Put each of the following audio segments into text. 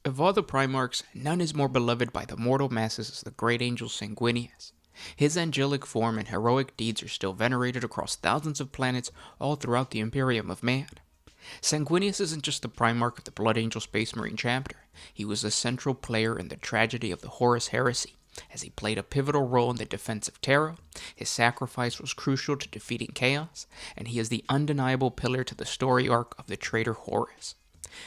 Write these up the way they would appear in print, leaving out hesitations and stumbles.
Of all the Primarchs, none is more beloved by the mortal masses as the great angel Sanguinius. His angelic form and heroic deeds are still venerated across thousands of planets all throughout the Imperium of Man. Sanguinius isn't just the Primarch of the Blood Angel Space Marine chapter, he was a central player in the tragedy of the Horus Heresy, as he played a pivotal role in the defense of Terra. His sacrifice was crucial to defeating Chaos, and he is the undeniable pillar to the story arc of the traitor Horus.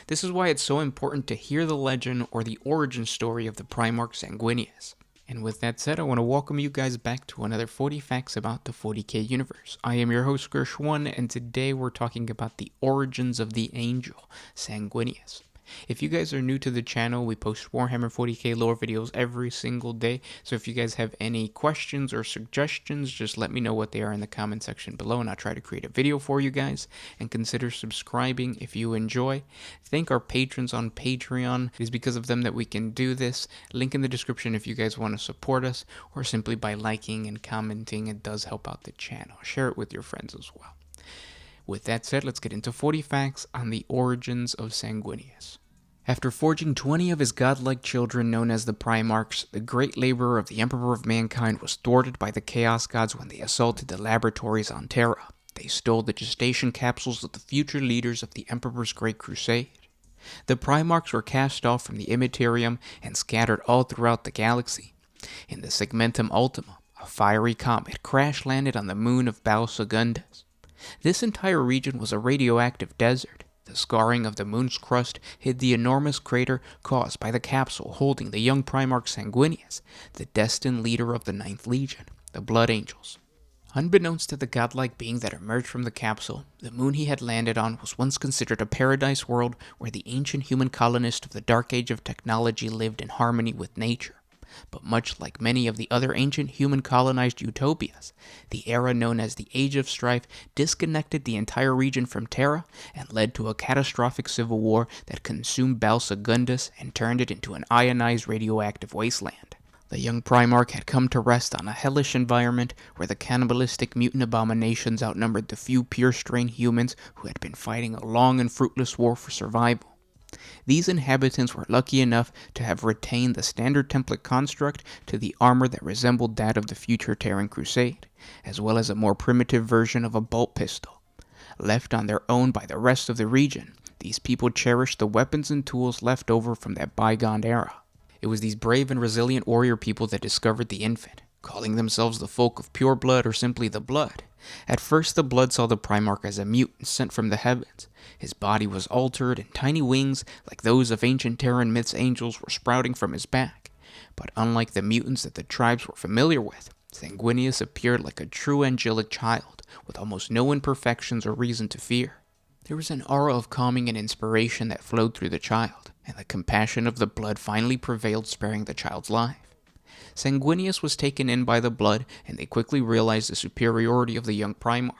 This is why it's so important to hear the legend or the origin story of the Primarch Sanguinius. And with that said, I want to welcome you guys back to another 40 Facts about the 40K universe. I am your host, Gershwan, and today we're talking about the origins of the angel, Sanguinius. If you guys are new to the channel, we post Warhammer 40K lore videos every single day, so if you guys have any questions or suggestions, just let me know what they are in the comment section below, and I'll try to create a video for you guys, and consider subscribing if you enjoy. Thank our patrons on Patreon. It is because of them that we can do this. Link in the description if you guys want to support us, or simply by liking and commenting. It does help out the channel. Share it with your friends as well. With that said, let's get into 40 facts on the origins of Sanguinius. After forging 20 of his godlike children known as the Primarchs, the great labor of the Emperor of Mankind was thwarted by the Chaos Gods when they assaulted the laboratories on Terra. They stole the gestation capsules of the future leaders of the Emperor's Great Crusade. The Primarchs were cast off from the Immaterium and scattered all throughout the galaxy. In the Segmentum Ultima, a fiery comet crash-landed on the moon of Baal Secundus. This entire region was a radioactive desert. The scarring of the moon's crust hid the enormous crater caused by the capsule holding the young Primarch Sanguinius, the destined leader of the 9th Legion, the Blood Angels. Unbeknownst to the godlike being that emerged from the capsule, the moon he had landed on was once considered a paradise world where the ancient human colonists of the Dark Age of technology lived in harmony with nature. But much like many of the other ancient human-colonized utopias, the era known as the Age of Strife disconnected the entire region from Terra and led to a catastrophic civil war that consumed Baal Secundus and turned it into an ionized radioactive wasteland. The young Primarch had come to rest on a hellish environment where the cannibalistic mutant abominations outnumbered the few pure-strain humans who had been fighting a long and fruitless war for survival. These inhabitants were lucky enough to have retained the standard template construct to the armor that resembled that of the future Terran Crusade, as well as a more primitive version of a bolt pistol. Left on their own by the rest of the region, these people cherished the weapons and tools left over from that bygone era. It was these brave and resilient warrior people that discovered the infant, calling themselves the folk of pure blood or simply the Blood. At first, the Blood saw the Primarch as a mutant sent from the heavens. His body was altered, and tiny wings, like those of ancient Terran myths angels, were sprouting from his back. But unlike the mutants that the tribes were familiar with, Sanguinius appeared like a true angelic child, with almost no imperfections or reason to fear. There was an aura of calming and inspiration that flowed through the child, and the compassion of the Blood finally prevailed, sparing the child's life. Sanguinius was taken in by the Blood, and they quickly realized the superiority of the young Primarch.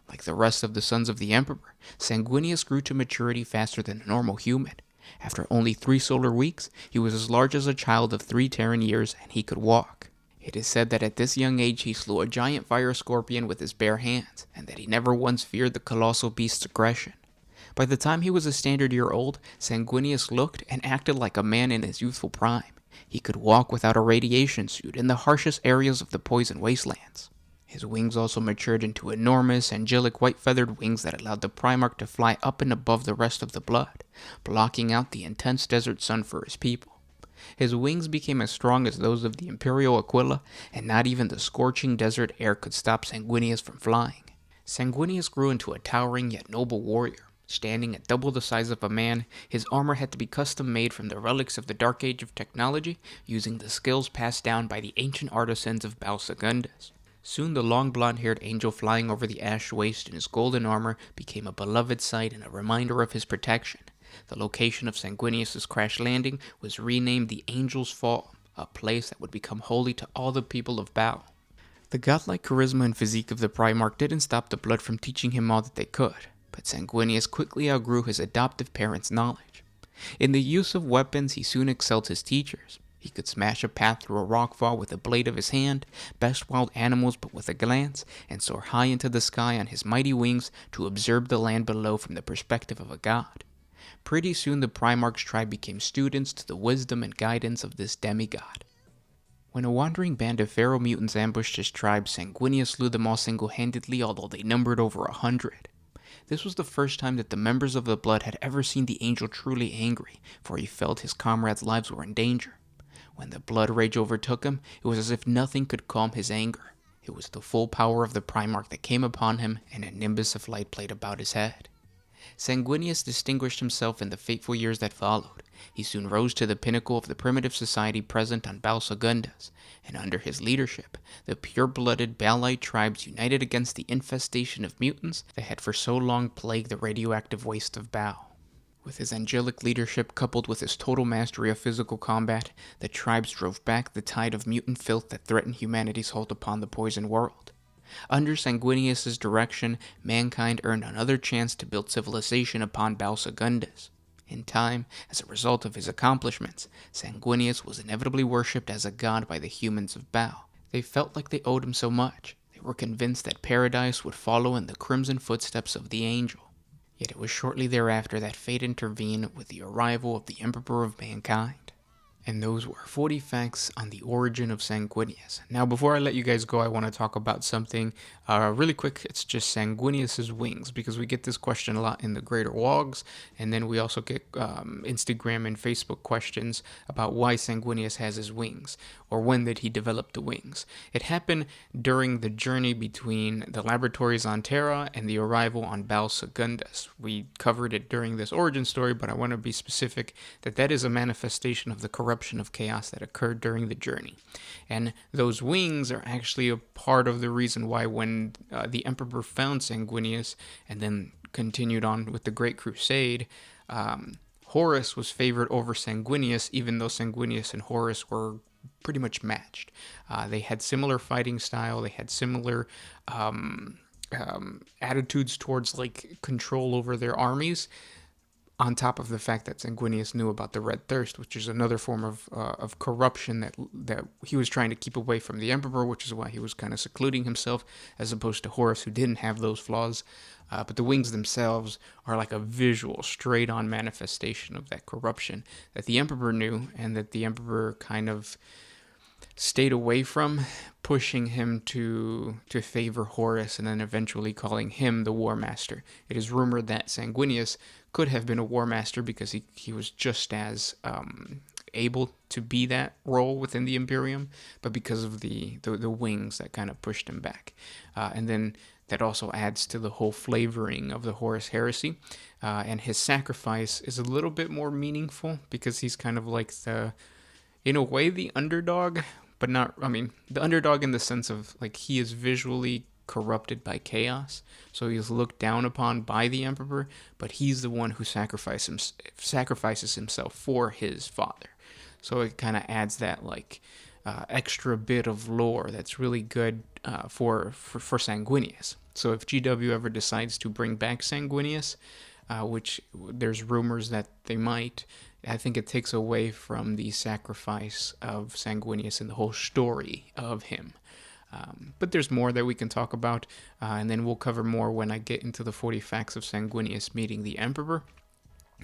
Like the rest of the sons of the Emperor, Sanguinius grew to maturity faster than a normal human. After only 3 solar weeks, he was as large as a child of 3 Terran years, and he could walk. It is said that at this young age he slew a giant fire scorpion with his bare hands, and that he never once feared the colossal beast's aggression. By the time he was a standard year old, Sanguinius looked and acted like a man in his youthful prime. He could walk without a radiation suit in the harshest areas of the poison wastelands. His wings also matured into enormous, angelic white-feathered wings that allowed the Primarch to fly up and above the rest of the Blood, blocking out the intense desert sun for his people. His wings became as strong as those of the Imperial Aquila, and not even the scorching desert air could stop Sanguinius from flying. Sanguinius grew into a towering yet noble warrior. Standing at double the size of a man, his armor had to be custom-made from the relics of the Dark Age of technology, using the skills passed down by the ancient artisans of Baal Secundus. Soon the long blonde-haired angel flying over the ash waste in his golden armor became a beloved sight and a reminder of his protection. The location of Sanguinius' crash landing was renamed the Angel's Fall, a place that would become holy to all the people of Baal. The godlike charisma and physique of the Primarch didn't stop the Blood from teaching him all that they could. But Sanguinius quickly outgrew his adoptive parents' knowledge. In the use of weapons, he soon excelled his teachers. He could smash a path through a rockfall with the blade of his hand, best wild animals but with a glance, and soar high into the sky on his mighty wings to observe the land below from the perspective of a god. Pretty soon the Primarch's tribe became students to the wisdom and guidance of this demigod. When a wandering band of feral mutants ambushed his tribe, Sanguinius slew them all single-handedly, although they numbered over 100. This was the first time that the members of the Blood had ever seen the Angel truly angry, for he felt his comrades' lives were in danger. When the blood rage overtook him, it was as if nothing could calm his anger. It was the full power of the Primarch that came upon him, and a nimbus of light played about his head. Sanguinius distinguished himself in the fateful years that followed. He soon rose to the pinnacle of the primitive society present on Baal Secundus, and under his leadership, the pure-blooded Baalite tribes united against the infestation of mutants that had for so long plagued the radioactive waste of Baal. With his angelic leadership coupled with his total mastery of physical combat, the tribes drove back the tide of mutant filth that threatened humanity's hold upon the poison world. Under Sanguinius' direction, mankind earned another chance to build civilization upon Baal Secundus. In time, as a result of his accomplishments, Sanguinius was inevitably worshipped as a god by the humans of Baal. They felt like they owed him so much. They were convinced that paradise would follow in the crimson footsteps of the angel. Yet it was shortly thereafter that fate intervened with the arrival of the Emperor of Mankind. And those were 40 facts on the origin of Sanguinius. Now, before I let you guys go, I want to talk about something really quick. It's just Sanguinius' wings, because we get this question a lot in the Greater Wogs, and then we also get Instagram and Facebook questions about why Sanguinius has his wings, or when did he develop the wings. It happened during the journey between the laboratories on Terra and the arrival on Baal Secundus. We covered it during this origin story, but I want to be specific that that is a manifestation of the corruption of chaos that occurred during the journey. And those wings are actually a part of the reason why when the Emperor found Sanguinius and then continued on with the Great Crusade, Horus was favored over Sanguinius, even though Sanguinius and Horus were pretty much matched. They had similar fighting style, they had similar attitudes towards like control over their armies, on top of the fact that Sanguinius knew about the Red Thirst, which is another form of corruption that he was trying to keep away from the Emperor, which is why he was kind of secluding himself, as opposed to Horus, who didn't have those flaws. But the wings themselves are like a visual, straight-on manifestation of that corruption that the Emperor knew, and that the Emperor kind of stayed away from, pushing him to favor Horus, and then eventually calling him the War Master. It is rumored that Sanguinius could have been a War Master because he was just as able to be that role within the Imperium, but because of the wings that kind of pushed him back. And then that also adds to the whole flavoring of the Horus heresy. And his sacrifice is a little bit more meaningful because he's kind of like in a way, the underdog, but not, the underdog in the sense of, like, he is visually corrupted by chaos, so he's looked down upon by the Emperor, but he's the one who sacrifices himself for his father. So it kind of adds that, like, extra bit of lore that's really good for Sanguinius. So if GW ever decides to bring back Sanguinius, which there's rumors that they might, I think it takes away from the sacrifice of Sanguinius and the whole story of him. But there's more that we can talk about, and then we'll cover more when I get into the 40 facts of Sanguinius meeting the Emperor,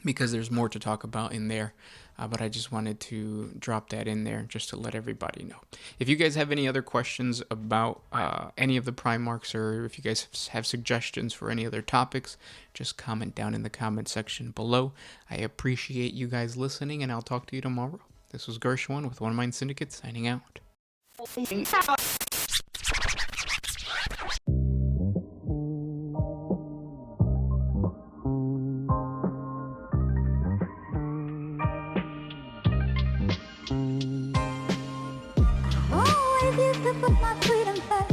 because there's more to talk about in there. But I just wanted to drop that in there just to let everybody know. If you guys have any other questions about any of the Primarchs, or if you guys have suggestions for any other topics, just comment down in the comment section below. I appreciate you guys listening, and I'll talk to you tomorrow. This was Gershwin with One Mind Syndicate signing out. Always used to put my freedom first.